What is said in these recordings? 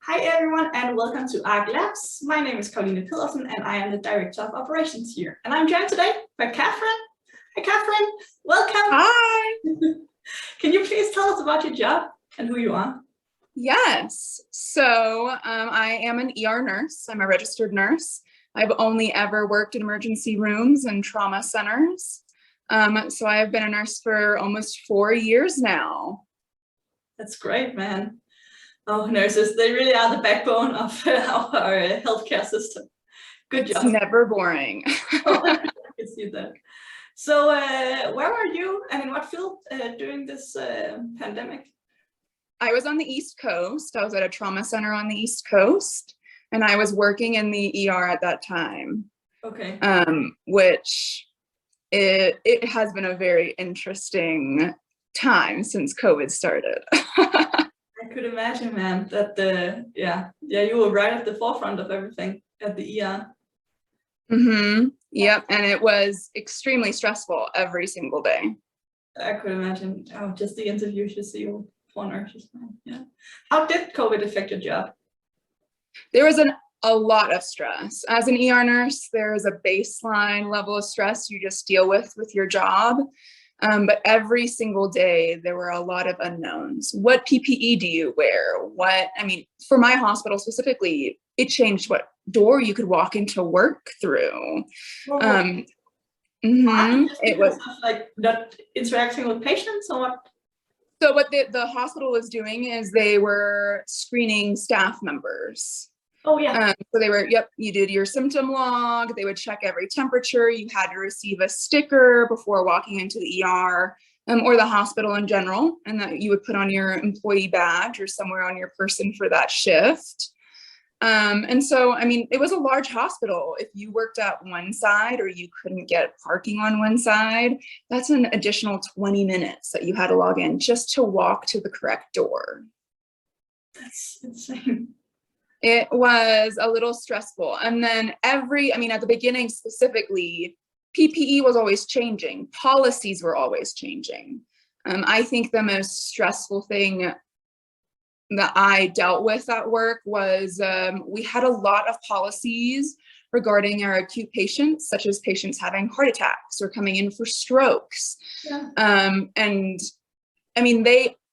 Hi everyone and welcome to ARC Labs. My name is Karoline Pedersen and I am the Director of Operations here. And I'm joined today by Katherine. Hi Katherine, welcome. Hi. Can you please tell us about your job and who you are? Yes, so I am an ER nurse. I'm a registered nurse. I've only ever worked in emergency rooms and trauma centers. So I have been a nurse for almost 4 years now. That's great, man. Oh, nurses, they really are the backbone of our healthcare system. Good job. It's never boring. I can see that. So where are you and in what field during this pandemic? I was on the East Coast. I was at a trauma center on the East Coast, and I was working in the ER at that time. Okay. Which it has been a very interesting time since COVID started. I could imagine, man, that you were right at the forefront of everything at the ER. Yep, and it was extremely stressful every single day. I could imagine. Oh, just the interviews you see for nurses. Yeah. How did COVID affect your job? There was a lot of stress. As an ER nurse, there is a baseline level of stress you just deal with your job. But every single day, there were a lot of unknowns. What PPE do you wear? For my hospital specifically, it changed what door you could walk into work through. It was like not interacting with patients or what? So what the hospital was doing is they were screening staff members. Oh yeah. So they were, you did your symptom log, they would check every temperature, you had to receive a sticker before walking into the ER or the hospital in general, and that you would put on your employee badge or somewhere on your person for that shift. And so, it was a large hospital. If you worked at one side or you couldn't get parking on one side, that's an additional 20 minutes that you had to log in just to walk to the correct door. That's insane. It was a little stressful. And then at the beginning specifically, PPE was always changing. Policies were always changing. I think the most stressful thing that I dealt with at work was we had a lot of policies regarding our acute patients, such as patients having heart attacks or coming in for strokes. Yeah.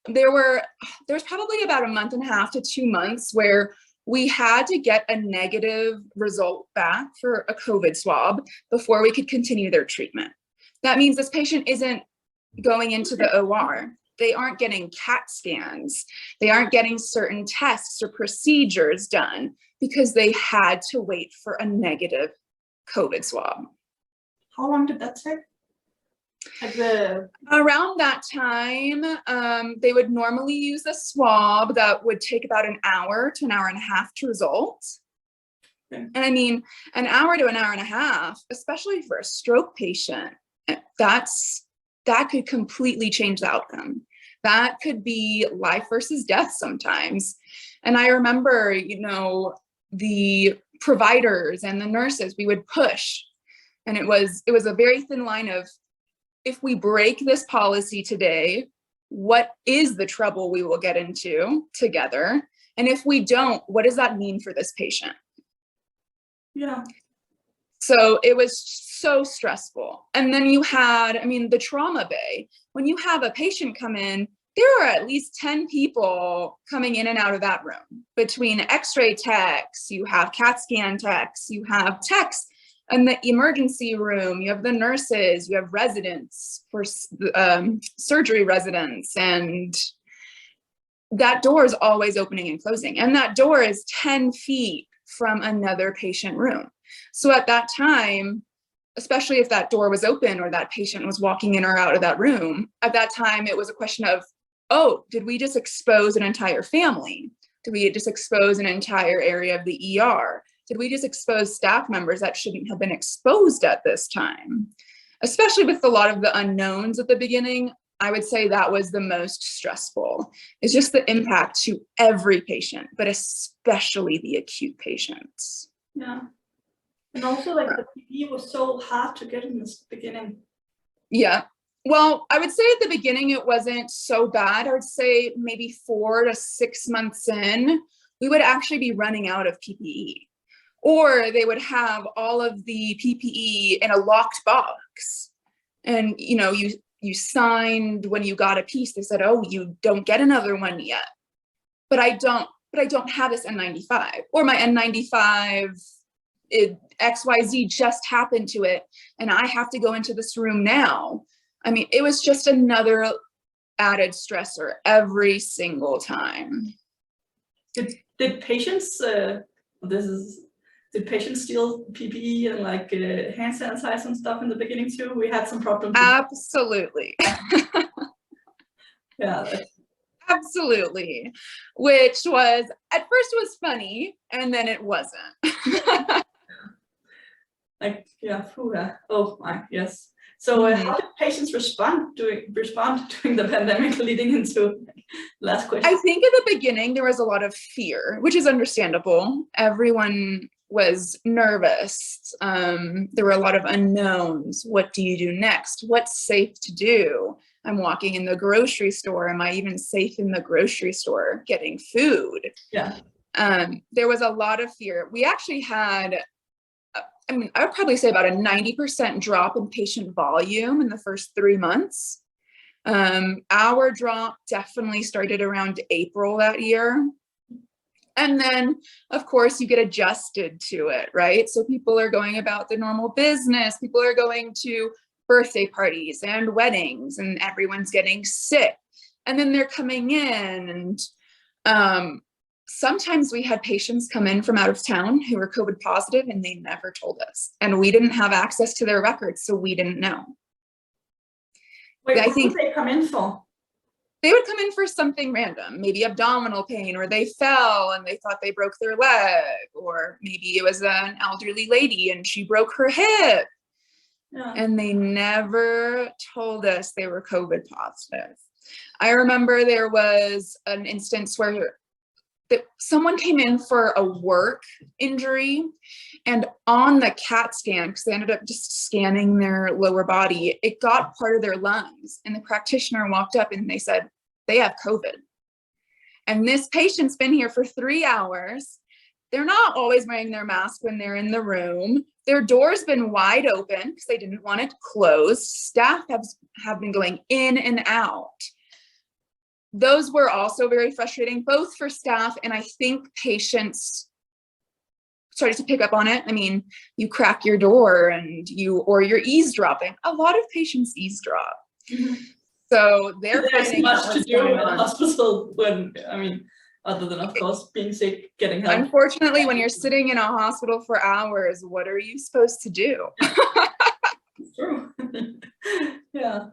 There was probably about a month and a half to 2 months where we had to get a negative result back for a COVID swab before we could continue their treatment. That means this patient isn't going into the OR. They aren't getting CAT scans. They aren't getting certain tests or procedures done because they had to wait for a negative COVID swab. How long did that take? Around that time, they would normally use a swab that would take about an hour to an hour and a half to result. Okay. And an hour to an hour and a half, especially for a stroke patient, that could completely change the outcome. That could be life versus death sometimes. And I remember, the providers and the nurses, we would push. And it was a very thin line of, if we break this policy today, what is the trouble we will get into together? And if we don't, what does that mean for this patient? Yeah. So it was so stressful. And then you had, the trauma bay. When you have a patient come in, there are at least 10 people coming in and out of that room. Between x-ray techs, you have CAT scan techs, you have techs in the emergency room, you have the nurses, you have residents for surgery residents, and that door is always opening and closing. And that door is 10 feet from another patient room. So at that time, especially if that door was open or that patient was walking in or out of that room, at that time, it was a question of, oh, did we just expose an entire family? Did we just expose an entire area of the ER? Did we just expose staff members that shouldn't have been exposed at this time? Especially with a lot of the unknowns at the beginning, I would say that was the most stressful. It's just the impact to every patient, but especially the acute patients. Yeah. And also the PPE was so hard to get in this beginning. Yeah. Well, I would say at the beginning, it wasn't so bad. I would say maybe 4 to 6 months in, we would actually be running out of PPE. Or they would have all of the PPE in a locked box. And, you know, you signed when you got a piece, they said, oh, you don't get another one yet. But I don't have this N95, or my N95, XYZ just happened to it, and I have to go into this room now. I mean, it was just another added stressor every single time. Did patients, did patients steal PPE and like hand sanitizer and stuff in the beginning too? We had some problems. Absolutely. Yeah. Absolutely. Which was, at first it was funny, and then it wasn't. Like, yeah, oh my, yes. So how did patients respond during the pandemic leading into last question? I think in the beginning there was a lot of fear, which is understandable. Everyone was nervous. There were a lot of unknowns. What do you do next? What's safe to do? I'm walking in the grocery store. Am I even safe in the grocery store getting food? Yeah. There was a lot of fear. We actually had, I mean, I would probably say about a 90% drop in patient volume in the first 3 months. Our drop definitely started around April that year. And then, of course, you get adjusted to it, right? So people are going about their normal business. People are going to birthday parties and weddings, and everyone's getting sick. And then they're coming in, and sometimes we had patients come in from out of town who were COVID positive, and they never told us. And we didn't have access to their records, so we didn't know. Wait, what did they come in for? They would come in for something random, maybe abdominal pain, or they fell and they thought they broke their leg, or maybe it was an elderly lady and she broke her hip. Yeah. And they never told us they were COVID positive. I remember there was an instance where someone came in for a work injury, and on the CAT scan, because they ended up just scanning their lower body, it got part of their lungs, and the practitioner walked up and they said, they have COVID. And this patient's been here for 3 hours. They're not always wearing their mask when they're in the room. Their door's been wide open because they didn't want it closed. Staff have been going in and out. Those were also very frustrating, both for staff, and I think patients started to pick up on it. I mean, you crack your door and you're eavesdropping. A lot of patients eavesdrop. Mm-hmm. So they're finding much to do in a hospital when, I mean, other than, of course, being sick, getting help. Unfortunately, when you're sitting in a hospital for hours, what are you supposed to do? True. Yeah.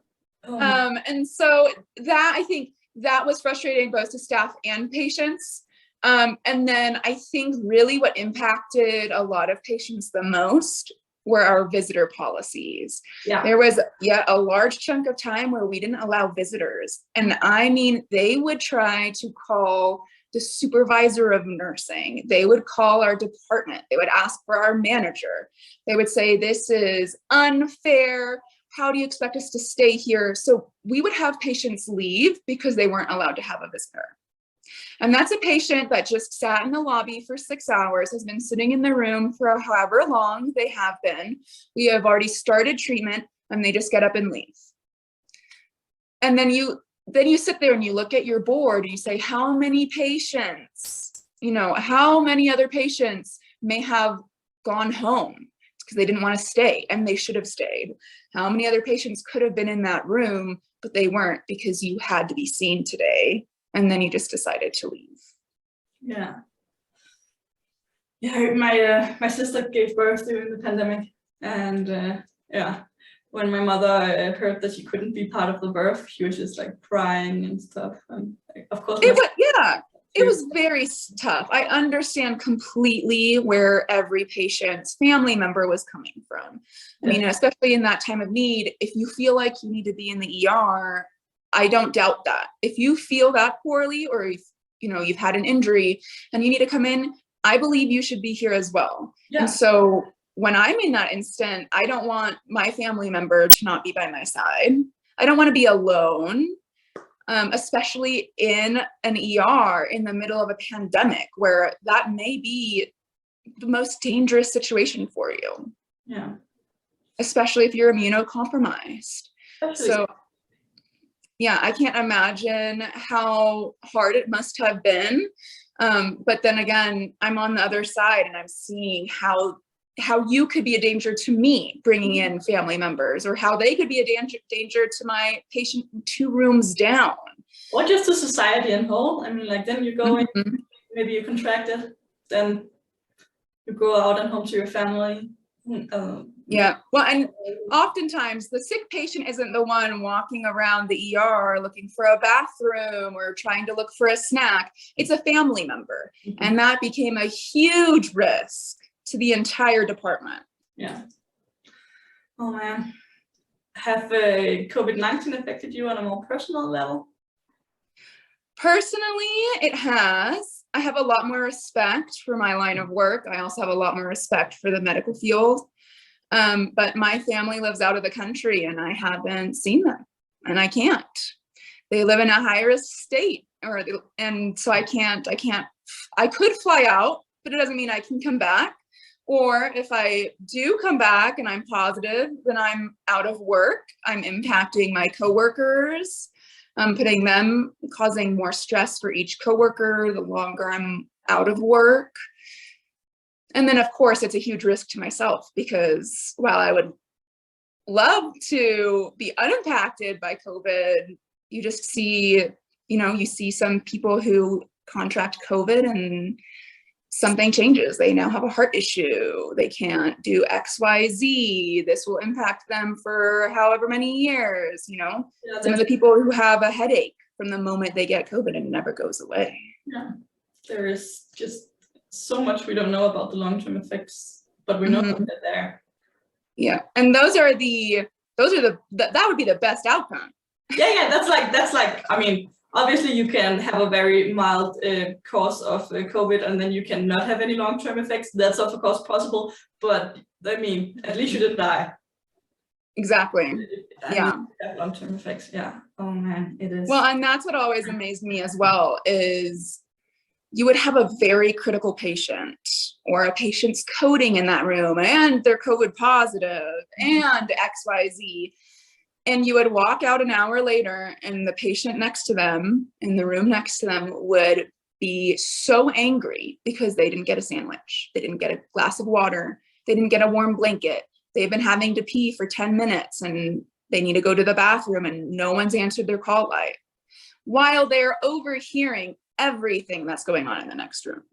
And so that, I think, that was frustrating both to staff and patients. And then I think really what impacted a lot of patients the most were our visitor policies. Yeah. There was a large chunk of time where we didn't allow visitors. And I mean, they would try to call the supervisor of nursing. They would call our department. They would ask for our manager. They would say, this is unfair. How do you expect us to stay here? So we would have patients leave because they weren't allowed to have a visitor. And that's a patient that just sat in the lobby for 6 hours, has been sitting in the room for however long they have been. We have already started treatment, and they just get up and leave. And then you sit there and you look at your board and you say, how many patients, how many other patients may have gone home because they didn't want to stay and they should have stayed? How many other patients could have been in that room, but they weren't because you had to be seen today, and then you just decided to leave? Yeah. Yeah, my sister gave birth during the pandemic, and when my mother heard that she couldn't be part of the birth, she was just like crying and stuff. And of course, it was very tough. I understand completely where every patient's family member was coming from. I mean, especially in that time of need, if you feel like you need to be in the ER, I don't doubt that. If you feel that poorly, or if you've had an injury and you need to come in, I believe you should be here as well. Yeah. And so when I'm in that instant, I don't want my family member to not be by my side. I don't want to be alone. especially in an ER in the middle of a pandemic, where that may be the most dangerous situation for you. Yeah. Especially if you're immunocompromised. Especially. So yeah, I can't imagine how hard it must have been. But then again, I'm on the other side and I'm seeing how you could be a danger to me bringing in family members, or how they could be a danger to my patient 2 rooms down. Or just to society in whole. I mean, like, then you go in, maybe you contract it, then you go out and home to your family. Yeah, well, and oftentimes the sick patient isn't the one walking around the ER looking for a bathroom or trying to look for a snack. It's a family member. And that became a huge risk to the entire department. Yeah. Oh man. Have COVID-19 affected you on a more personal level? Personally, it has. I have a lot more respect for my line of work. I also have a lot more respect for the medical field. But my family lives out of the country and I haven't seen them, and I can't. They live in a high-risk state, and so I could fly out, but it doesn't mean I can come back. Or if I do come back and I'm positive, then I'm out of work. I'm impacting my coworkers. I'm causing more stress for each coworker the longer I'm out of work. And then, of course, it's a huge risk to myself, because while I would love to be unimpacted by COVID, you just see, you see some people who contract COVID and something changes. They now have a heart issue. They can't do X, Y, Z. This will impact them for however many years, Yeah, some of the people who have a headache from the moment they get COVID and it never goes away. Yeah, there is just so much we don't know about the long-term effects, but we know that they're there. Yeah, and that would be the best outcome. Yeah, that's like, I mean, obviously you can have a very mild course of COVID and then you can not have any long-term effects. That's of course possible, but I mean, at least you didn't die. Exactly. Yeah. Long-term effects. Yeah. Oh man, it is. Well, and that's what always amazed me as well, is you would have a very critical patient, or a patient's coding in that room and they're COVID positive and XYZ. And you would walk out an hour later and the patient next to them, in the room next to them, would be so angry because they didn't get a sandwich. They didn't get a glass of water. They didn't get a warm blanket. They've been having to pee for 10 minutes and they need to go to the bathroom and no one's answered their call light, while they're overhearing everything that's going on in the next room.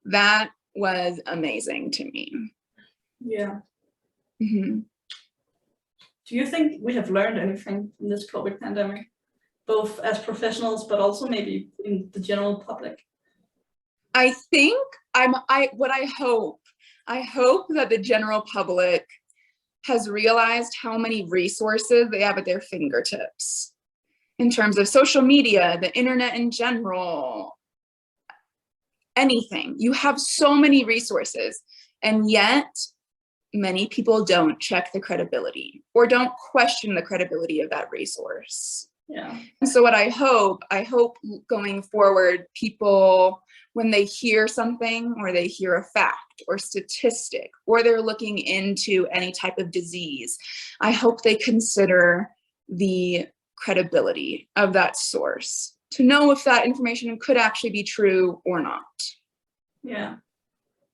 That was amazing to me. Yeah. Do you think we have learned anything from this COVID pandemic, both as professionals, but also maybe in the general public? I think I hope that the general public has realized how many resources they have at their fingertips in terms of social media, the internet in general, anything. You have so many resources, and yet many people don't check the credibility or don't question the credibility of that resource. Yeah. And so what I hope going forward, people, when they hear something or they hear a fact or statistic, or they're looking into any type of disease, I hope they consider the credibility of that source to know if that information could actually be true or not. Yeah.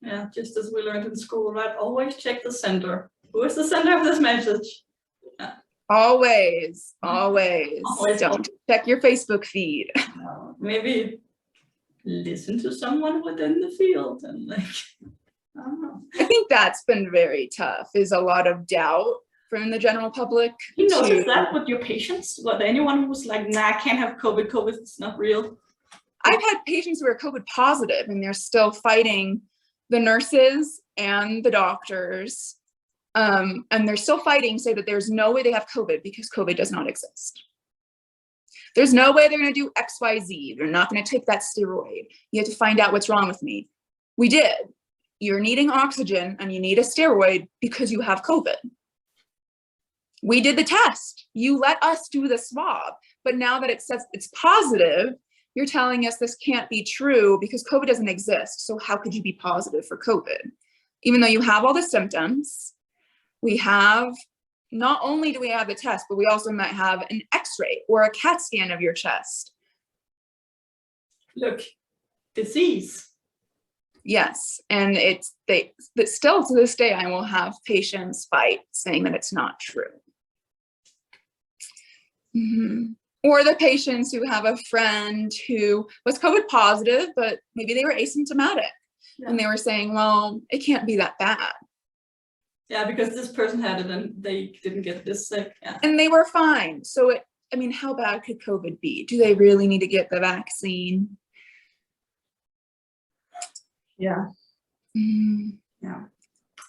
Yeah, just as we learned in school, right? Always check the sender. Who is the sender of this message? Yeah. Always. Don't check your Facebook feed. Maybe listen to someone within the field and like, I don't know. I think that's been very tough, is a lot of doubt from the general public. You notice that with your patients? What, anyone who's like, nah, I can't have COVID, it's not real? I've had patients who are COVID positive and they're still fighting the nurses and the doctors. And they're still fighting, say that there's no way they have COVID because COVID does not exist. There's no way they're going to do XYZ. They're not going to take that steroid. You have to find out what's wrong with me. We did. You're needing oxygen and you need a steroid because you have COVID. we did the test. You let us do the swab. But now that it says it's positive, you're telling us this can't be true because COVID doesn't exist. So how could you be positive for COVID? Even though you have all the symptoms, we have, not only do we have the test, but we also might have an x-ray or a CAT scan of your chest. Look, disease. Yes, and but still to this day, I will have patients fight saying that it's not true. Or the patients who have a friend who was COVID positive, but maybe they were asymptomatic. Yeah. And they were saying, well, it can't be that bad. Yeah, because this person had it and they didn't get this sick. Yeah. And they were fine. So I mean, how bad could COVID be? Do they really need to get the vaccine? Yeah. Yeah.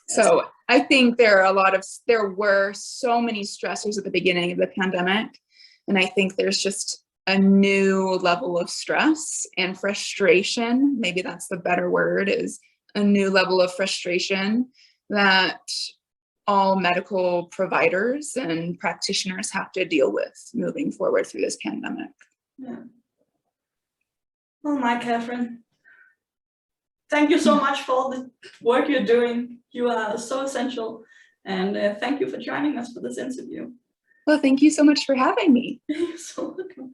So I think there were so many stressors at the beginning of the pandemic. And I think there's just a new level of stress and frustration. Maybe that's the better word, is a new level of frustration that all medical providers and practitioners have to deal with moving forward through this pandemic. Yeah. Oh my, Katherine. Thank you so much for all the work you're doing. You are so essential. And thank you for joining us for this interview. Well, thank you so much for having me. You're so welcome.